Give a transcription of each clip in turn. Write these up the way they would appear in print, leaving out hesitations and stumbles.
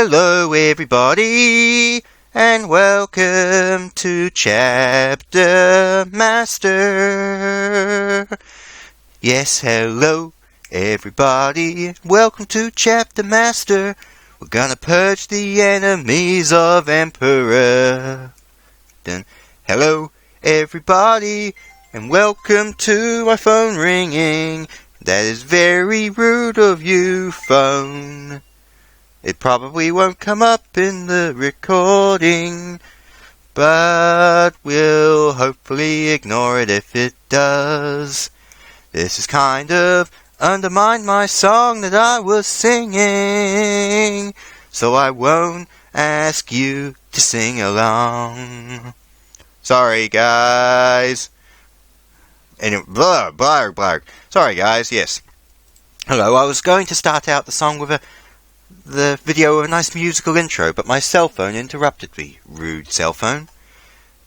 Hello everybody, and welcome to Chapter Master. Yes, hello everybody, welcome to Chapter Master. We're gonna purge the enemies of Emperor. Then, hello everybody, and welcome to my phone ringing. That is very rude of you, phone. It probably won't come up in the recording, but we'll hopefully ignore it if it does. This is kind of undermined my song that I was singing, so I won't ask you to sing along. Sorry, guys. Anyway, Sorry, guys, yes. Hello, I was going to start out the song with the video with a nice musical intro, but my cell phone interrupted me. Rude cell phone.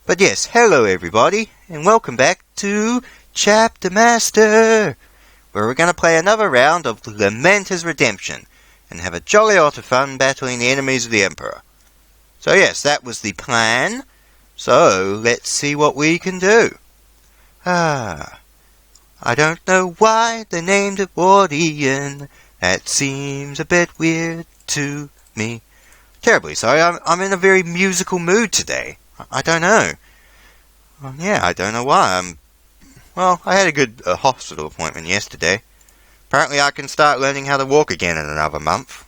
But yes, hello everybody, and welcome back to Chapter Master, where we're going to play another round of Lamenters Redemption, and have a jolly lot of fun battling the enemies of the Emperor. So yes, that was the plan. So, let's see what we can do. I don't know why they named it Wardian. That seems a bit weird to me. Terribly sorry, I'm in a very musical mood today. I don't know. Yeah, I don't know why. Well, I had a good hospital appointment yesterday. Apparently I can start learning how to walk again in another month.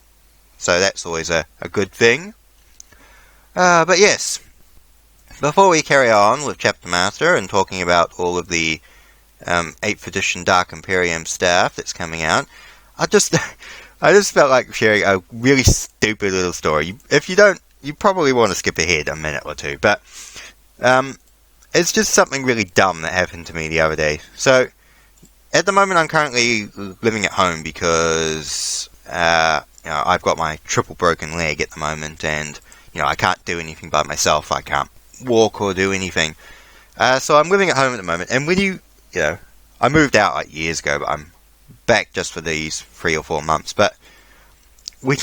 So that's always a good thing. But yes, before we carry on with Chapter Master and talking about all of the 8th edition Dark Imperium stuff that's coming out, I just felt like sharing a really stupid little story. If you don't, you probably want to skip ahead a minute or two, but it's just something really dumb that happened to me the other day. So, at the moment I'm currently living at home because I've got my triple broken leg at the moment, and I can't do anything by myself. I can't walk or do anything. So I'm living at home at the moment, and when I moved out like years ago, but I'm back just for these 3 or 4 months. But when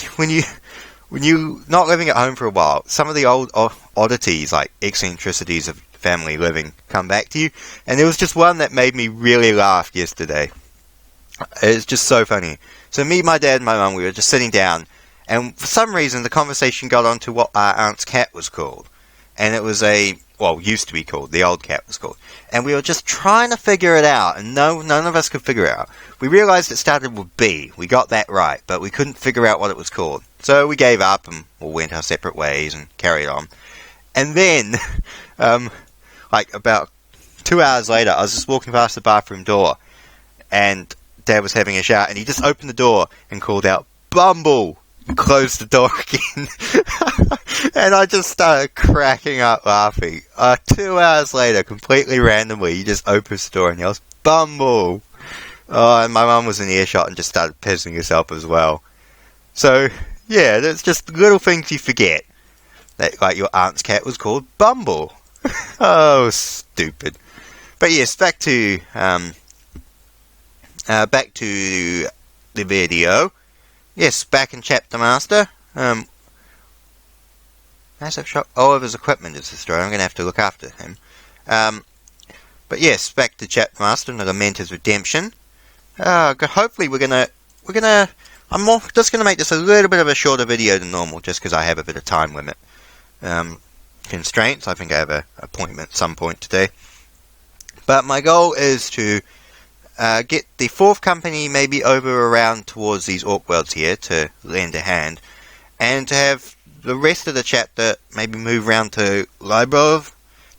you're not living at home for a while, some of the old oddities, like eccentricities of family living, come back to you. And there was just one that made me really laugh yesterday. It's just so funny. So me, my dad, and my mum, we were just sitting down, and for some reason the conversation got onto what our aunt's cat was called. And it was used to be called, the old cat was called. And we were just trying to figure it out, and none of us could figure it out. We realised it started with B. We got that right, but we couldn't figure out what it was called. So we gave up and all went our separate ways and carried on. And then, about 2 hours later, I was just walking past the bathroom door, and Dad was having a shower, and he just opened the door and called out, "Bumble!" and closed the door again. And I just started cracking up laughing. 2 hours later, completely randomly, he just opens the door and yells, "Bumble!" Oh, and my mum was in earshot and just started pissing herself as well. So, yeah, that's just little things you forget. That, like, your aunt's cat was called Bumble. Oh, stupid. But yes, back to the video. Yes, back in Chapter Master. Massive shock. Oliver's equipment is destroyed. I'm going to have to look after him. But yes, back to Chapter Master and the Lamenters Redemption. Hopefully I'm just going to make this a little bit of a shorter video than normal, just because I have a bit of time limit constraints. I think I have an appointment at some point today. But my goal is to get the 4th company maybe over around towards these Ork worlds here to lend a hand, and to have the rest of the chapter maybe move round to Librov,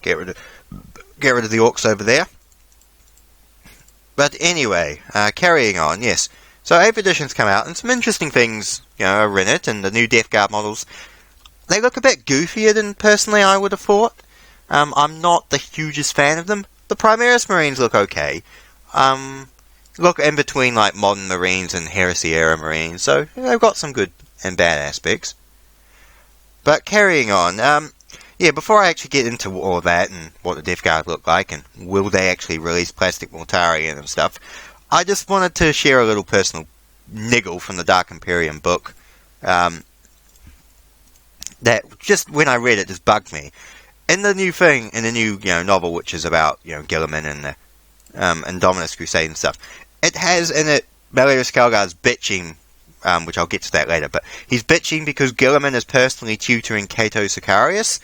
get rid of the Orks over there. But anyway, carrying on, yes. So 8th edition's come out, and some interesting things, are in it, and the new Death Guard models, they look a bit goofier than personally I would have thought. I'm not the hugest fan of them. The Primaris Marines look okay. Look in between like modern Marines and Heresy era Marines, so they've got some good and bad aspects. But carrying on, before I actually get into all that and what the Death Guard look like, and will they actually release Plastic Mortarian and stuff, I just wanted to share a little personal niggle from the Dark Imperium book. that just when I read it just bugged me. In the new novel, which is about Gilliman and the Indominus Crusade and stuff, it has in it Meliodas Calgar's bitching, which I'll get to that later. But he's bitching because Gilliman is personally tutoring Cato Sicarius,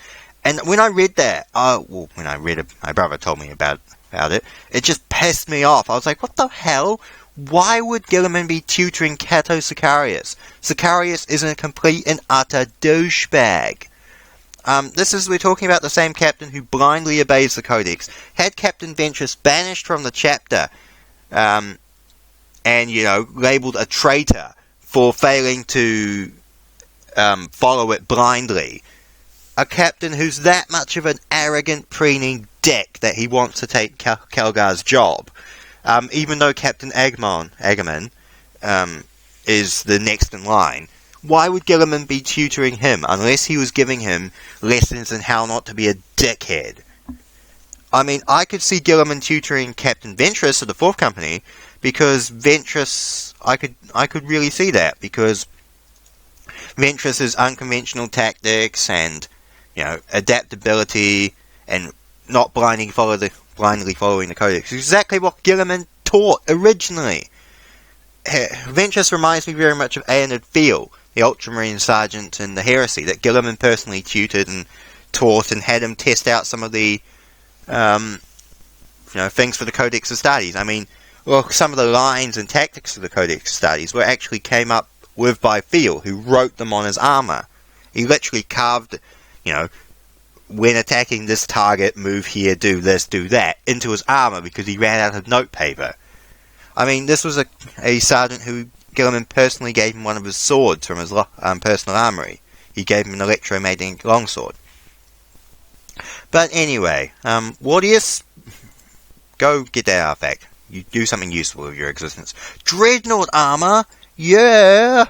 and when I read that, when I read it, my brother told me about it. It just pissed me off. I was like, what the hell? Why would Gilliman be tutoring Cato Sicarius? Sicarius is a complete and utter douchebag. We're talking about the same captain who blindly obeys the Codex, had Captain Ventress banished from the chapter, and, labelled a traitor for failing to follow it blindly. A captain who's that much of an arrogant, preening dick that he wants to take Calgar's job. Even though Captain Agamemnon is the next in line. Why would Gilliman be tutoring him unless he was giving him lessons in how not to be a dickhead? I mean, I could see Gilliman tutoring Captain Ventress of the 4th Company, because Ventress, I could really see that, because Ventress's unconventional tactics and, adaptability and not blindly following the Codex is exactly what Gilliman taught originally. Ventress reminds me very much of Aenid Field, the Ultramarine Sergeant in the Heresy, that Gilliman personally tutored and taught and had him test out some of the, things for the Codex Astartes. I mean, some of the lines and tactics of the Codex Astartes were actually came up with by Field, who wrote them on his armour. He literally carved, when attacking this target, move here, do this, do that, into his armour because he ran out of notepaper. I mean, this was a sergeant who Gilliman personally gave him one of his swords from his personal armoury. He gave him an electromagnetic longsword. But anyway, Wardius, go get that artifact. You do something useful with your existence. Dreadnought armour? Yeah!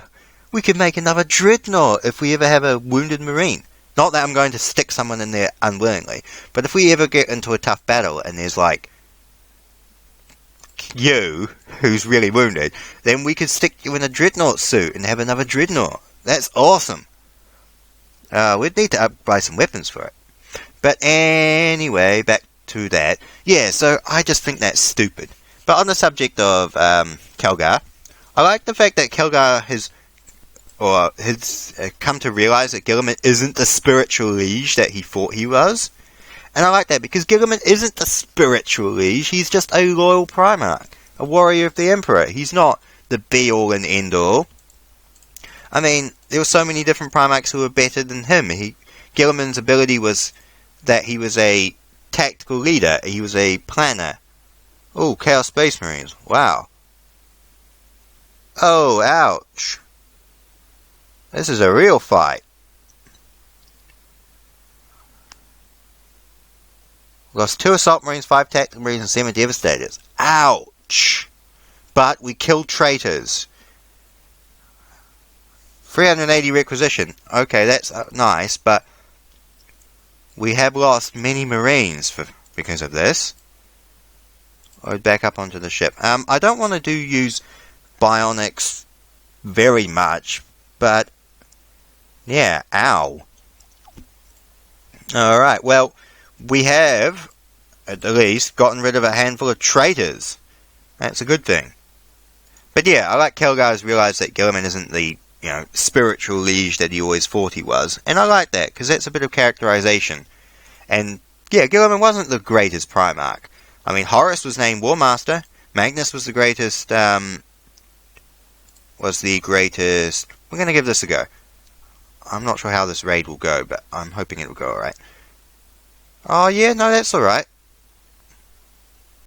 We could make another Dreadnought if we ever have a wounded Marine. Not that I'm going to stick someone in there unwillingly, but if we ever get into a tough battle and there's you, who's really wounded, then we could stick you in a Dreadnought suit and have another Dreadnought. That's awesome. We'd need to buy some weapons for it. But anyway, back to that. Yeah, so I just think that's stupid. But on the subject of Calgar, I like the fact that Calgar has come to realise that Gilliman isn't the spiritual liege that he thought he was. And I like that, because Gilliman isn't the spiritual liege, he's just a loyal Primarch, a warrior of the Emperor. He's not the be-all and end-all. I mean, there were so many different Primarchs who were better than him. Gilliman's ability was that he was a tactical leader, he was a planner. Oh, Chaos Space Marines, wow. Oh, ouch. This is a real fight. Lost 2 Assault Marines, 5 Tactical Marines, and 7 Devastators. Ouch! But we killed traitors. 380 requisition. Okay, that's nice, but we have lost many Marines because of this. I'll back up onto the ship. I don't want to use Bionics very much, but yeah, ow. Alright, well, we have, at the least, gotten rid of a handful of traitors. That's a good thing. But yeah, I like Calgar's realised that Gilliman isn't the, spiritual liege that he always thought he was. And I like that, because that's a bit of characterisation. And, yeah, Gilliman wasn't the greatest Primarch. I mean, Horus was named War Master. Magnus was the greatest, We're going to give this a go. I'm not sure how this raid will go, but I'm hoping it will go alright. Oh, yeah, no, that's alright.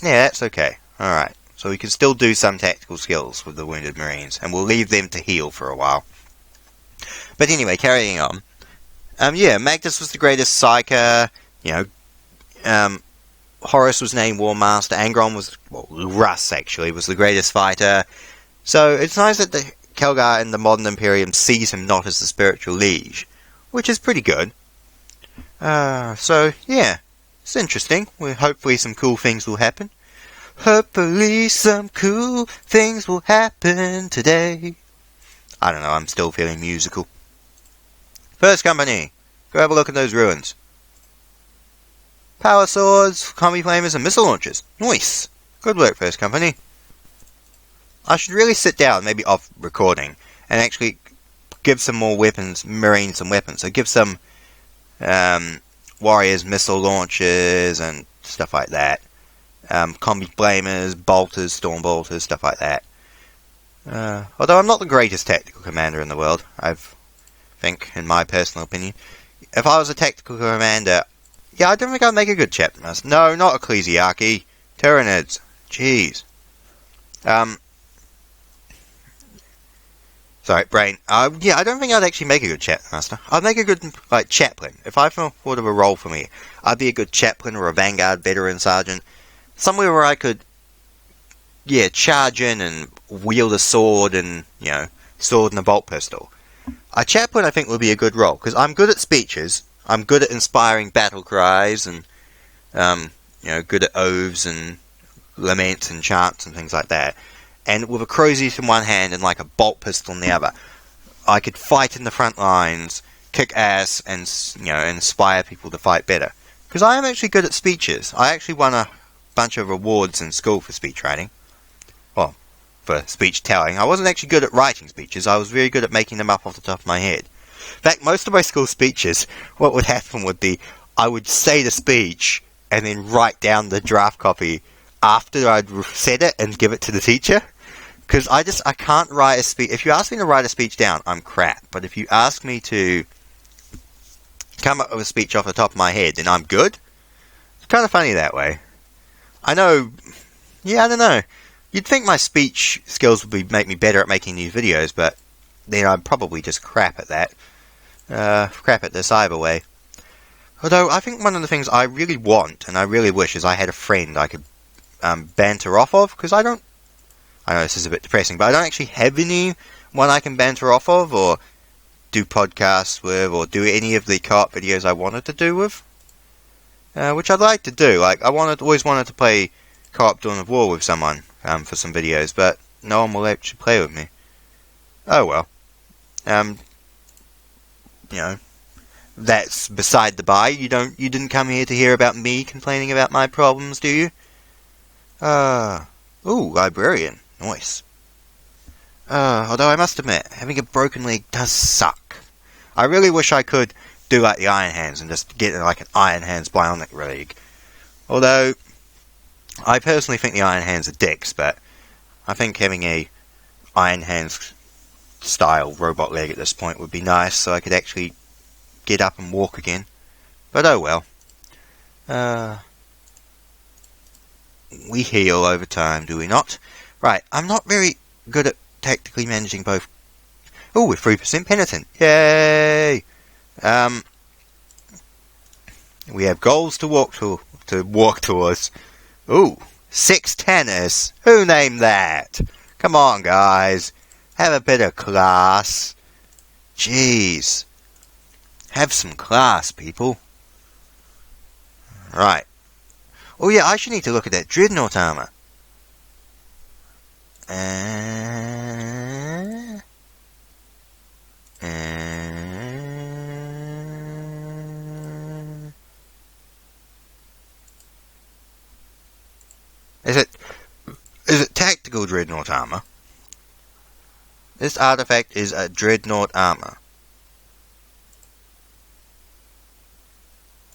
Yeah, that's okay. Alright. So we can still do some tactical skills with the wounded Marines, and we'll leave them to heal for a while. But anyway, carrying on. Yeah, Magnus was the greatest Psyker. Horus was named War Master. Angron was, Russ actually, was the greatest fighter. So it's nice that the Calgar in the modern Imperium sees him not as the spiritual liege, which is pretty good. So, yeah, it's interesting. Hopefully some cool things will happen. Hopefully some cool things will happen today. I don't know, I'm still feeling musical. First Company. Go have a look at those ruins. Power swords, combi flamers, and missile launchers. Nice. Good work, First Company. I should really sit down, maybe off recording, and actually give some more weapons, Marines some weapons. So give some warriors missile launchers and stuff like that. Combi flamers, bolters, storm bolters, stuff like that. Although I'm not the greatest tactical commander in the world, I think, in my personal opinion. If I was a tactical commander, yeah, I don't think I'd make a good chapter master. No, not Ecclesiarchy. Tyranids. Jeez. Sorry, brain. Yeah, I don't think I'd actually make a good chapter master. I'd make a good, like, chaplain. If I thought of a role for me, I'd be a good chaplain or a vanguard veteran sergeant. Somewhere where I could, yeah, charge in and wield a sword and, you know, sword and a bolt pistol. A chaplain, I think, would be a good role, because I'm good at speeches, I'm good at inspiring battle cries, and, you know, good at oaths and laments and chants and things like that. And with a crow's in one hand and like a bolt pistol in the other, I could fight in the front lines, kick ass, and, you know, inspire people to fight better. Because I am actually good at speeches. I actually won a bunch of awards in school for speech writing. Well, for speech telling. I wasn't actually good at writing speeches. I was very good at making them up off the top of my head. In fact, most of my school speeches, what would happen would be, I would say the speech and then write down the draft copy after I'd said it and give it to the teacher. Because I can't write a speech. If you ask me to write a speech down, I'm crap. But if you ask me to come up with a speech off the top of my head, then I'm good. It's kind of funny that way. I know, yeah, I don't know. You'd think my speech skills would make me better at making these videos, but then I'm probably just crap at that. Crap at this either way. Although, I think one of the things I really want, and I really wish, is I had a friend I could banter off of, because I know this is a bit depressing, but I don't actually have anyone I can banter off of, or do podcasts with, or do any of the co-op videos I wanted to do with. Which I'd like to do. Like, always wanted to play co-op Dawn of War with someone, for some videos, but no one will actually play with me. Oh well. You know, that's beside the by. You didn't come here to hear about me complaining about my problems, do you? Ooh, librarian. Nice. Although I must admit, having a broken leg does suck. I really wish I could do like the Iron Hands and just get like an Iron Hands bionic leg. Although, I personally think the Iron Hands are dicks, but I think having a Iron Hands style robot leg at this point would be nice, so I could actually get up and walk again. But oh well. We heal over time, do we not? Right, I'm not very good at tactically managing both. Oh, we're 3% penitent. Yay! We have goals to walk towards. Ooh, 6 tennis. Who named that? Come on, guys. Have a bit of class. Jeez. Have some class, people. Right. Oh yeah, I should need to look at that Dreadnought armor. Is it tactical Dreadnought armor? This artifact is a Dreadnought armor.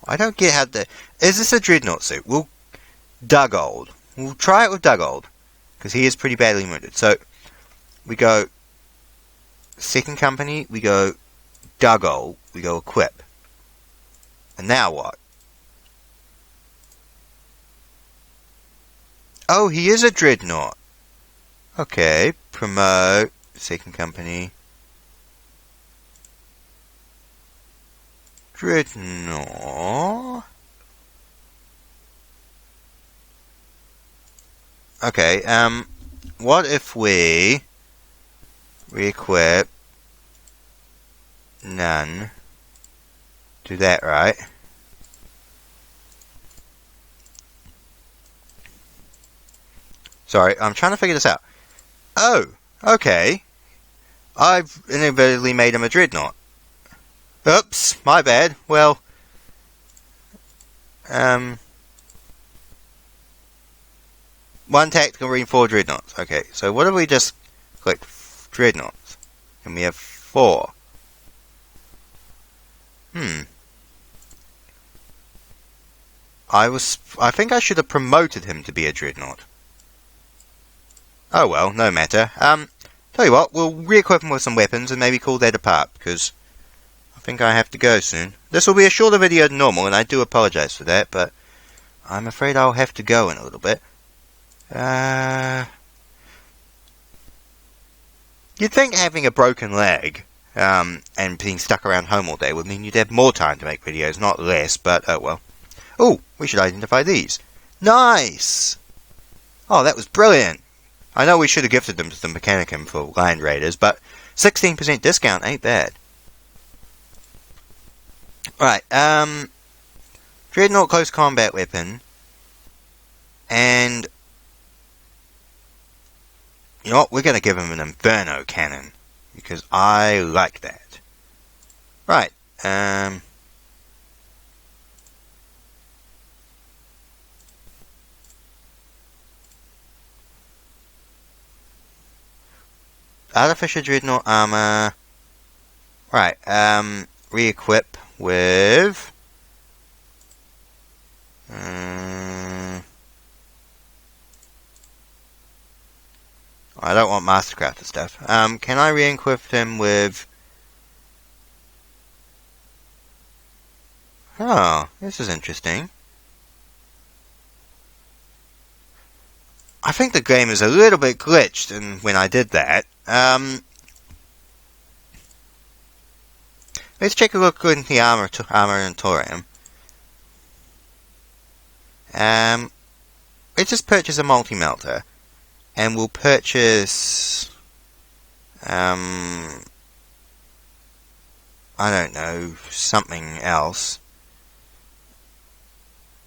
I don't get how the... Is this a Dreadnought suit? We'll Duggold. We'll try it with Duggold, because he is pretty badly wounded. So, we go Second Company, we go Duggold, we go Equip. And now what? Oh, he is a Dreadnought. Okay, promote, Second Company. Dreadnought. Okay, what if we re-equip none? Do that, right? Sorry, I'm trying to figure this out. Oh, okay. I've inadvertently made him a Dreadnought. Oops, my bad. Well, one tactical marine, 4 dreadnoughts. Okay, so what if we just click dreadnoughts? And we have 4. I think I should have promoted him to be a dreadnought. Oh well, no matter. Tell you what, we'll re-equip him with some weapons and maybe call that a part, because I think I have to go soon. This will be a shorter video than normal, and I do apologise for that, but I'm afraid I'll have to go in a little bit. You'd think having a broken leg, and being stuck around home all day would mean you'd have more time to make videos, not less, but oh well. Oh, we should identify these. Nice! Oh, that was brilliant! I know we should have gifted them to the Mechanicum for Land Raiders, but 16% discount ain't bad. Right, Dreadnought Close Combat Weapon, and you know what, we're going to give him an Inferno Cannon, because I like that. Right, Artificial Dreadnought Armor. Right, re-equip with I don't want Mastercrafted stuff. Can I re-equip him with... Oh, this is interesting. I think the game is a little bit glitched when I did that. Let's take a look into the armor inventorium. Let's just purchase a multi-melter. And we'll purchase... I don't know, something else.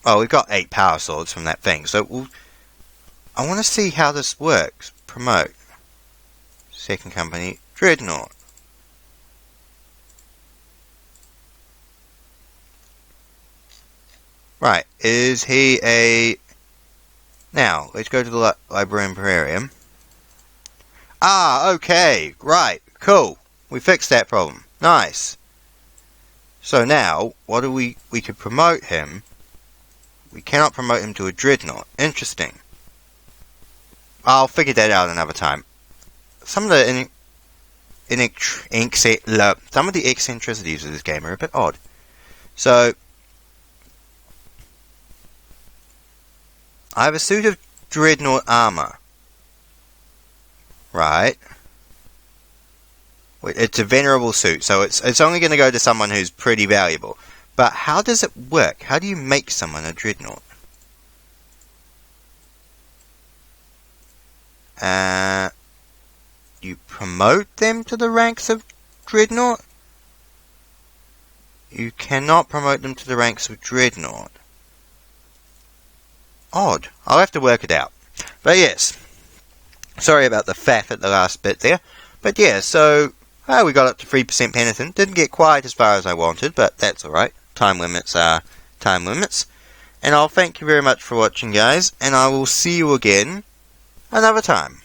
Oh, we've got 8 power swords from that thing, so I want to see how this works. Promote. Second company. Dreadnought. Right, is he a... Now, let's go to the Library Imperium. Ah, okay, right, cool. We fixed that problem. Nice. So now, what do we could promote him. We cannot promote him to a Dreadnought. Interesting. I'll figure that out another time. Some of the some of the eccentricities of this game are a bit odd. So, I have a suit of Dreadnought armor. Right. It's a venerable suit, so it's only going to go to someone who's pretty valuable. But how does it work? How do you make someone a Dreadnought? You promote them to the ranks of Dreadnought? You cannot promote them to the ranks of Dreadnought. Odd. I'll have to work it out. But yes. Sorry about the faff at the last bit there. But yeah, so we got up to 3% penitent. Didn't get quite as far as I wanted, but that's alright. Time limits are time limits. And I'll thank you very much for watching, guys, and I will see you again another time.